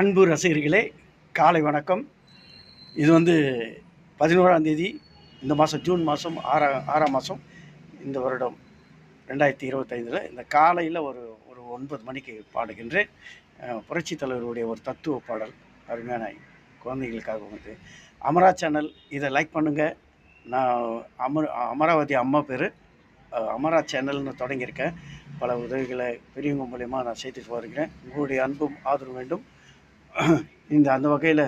அன்பு ரசிகர்களே, காலை வணக்கம். இது 11ஆம் தேதி இந்த மாதம், ஜூன் மாதம், ஆறாம் மாதம், இந்த வருடம் 2025. இந்த காலையில் ஒரு 9 மணிக்கு பாடுகின்றேன். புரட்சி தலைவருடைய ஒரு தத்துவ பாடல், அருமையான குழந்தைகளுக்காக அமரா சேனல் இதை லைக் பண்ணுங்கள். நான் அமராவதி அம்மா பேர், அமரா சேனல்னு தொடங்கியிருக்கேன். பல உதவிகளை பெரியவங்க மூலயமா நான் செய்துட்டு வருகிறேன். உங்களுடைய அன்பும் ஆதரவு வேண்டும். அந்த வகையில்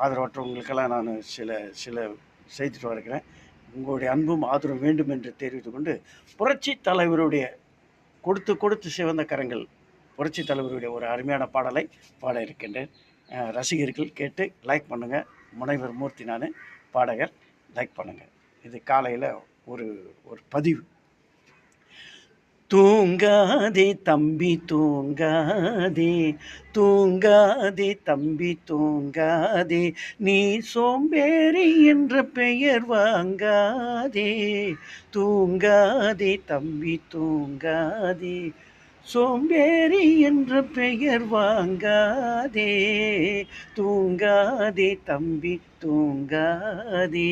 ஆதரவற்றவங்களுக்கெல்லாம் நான் சில செய்துட்டு வருகிறேன். உங்களுடைய அன்பும் ஆதரவும் வேண்டும் என்று தெரிவித்து கொண்டு, புரட்சி தலைவருடைய கொடுத்து சிவந்த கரங்கள் புரட்சி தலைவருடைய ஒரு அருமையான பாடலை பாட இருக்கின்றேன். ரசிகர்கள் கேட்டு லைக் பண்ணுங்கள். முனைவர் மூர்த்தி, நான் பாடகர். லைக் பண்ணுங்கள். இது காலையில் ஒரு பதிவு. தூங்காதே தம்பி தூங்காதே, தூங்காதே தம்பி தூங்காதே, நீ சோம்பேறி என்ற பெயர் வாங்காதே. தூங்காதே தம்பி தூங்காதே, சோம்பேறி என்ற பெயர் வாங்காதே. தூங்காதே தம்பி தூங்காதே.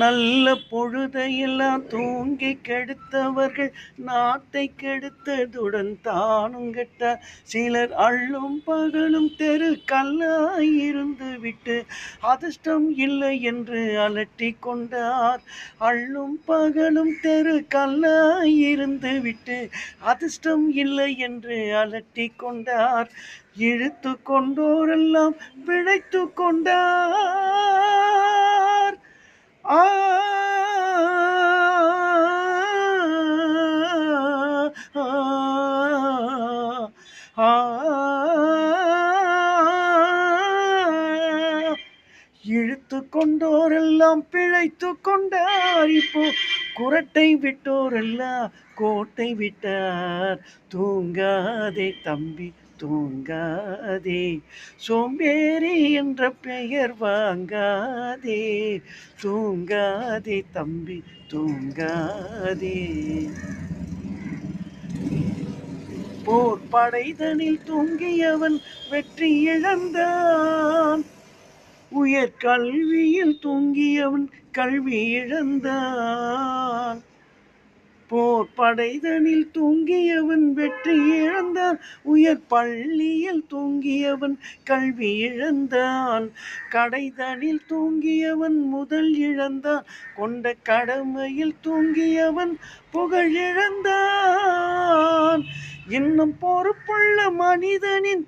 நல்ல பொழுதையெல்லாம் தூங்கி கெடுத்தவர்கள் நாட்டை கெடுத்ததுடன் தானும் கெட்டார். சிலர் அள்ளும் பகலும் தெரு கல்லாயிருந்து விட்டு அதிர்ஷ்டம் இல்லை என்று அலட்டி கொண்டார். அள்ளும் பகலும் தெரு கல்லாயிருந்து விட்டு அதிர்ஷ்டம் இல்லை என்று அலட்டி கொண்டார். இழுத்து கொண்டோரெல்லாம் பிழைத்து கொண்டார். இழுத்து கொண்டோரெல்லாம் பிழைத்து கொண்டார். இப்போ குரட்டை விட்டோரெல்லாம் கோட்டை விட்டார். தூங்காதே தம்பி தூங்காதே, சோம்பேறி என்ற பெயர் வாங்காதே. தூங்காதே தம்பி தூங்காதே. போர் படைதனில் தூங்கியவன் வெற்றி இழந்தான். உயர் கல்வியில் தூங்கியவன் கல்வி இழந்தான். போர் படைதனில் தூங்கியவன் வெற்றி இழந்தான். உயர் பள்ளியில் தூங்கியவன் கல்வி இழந்தான். கடைதனில் தூங்கியவன் முதல் இழந்தான். கொண்ட கடமையில் தூங்கியவன் புகழ் இழந்தான். இன்னும் பொறுப்புள்ள மனிதனின்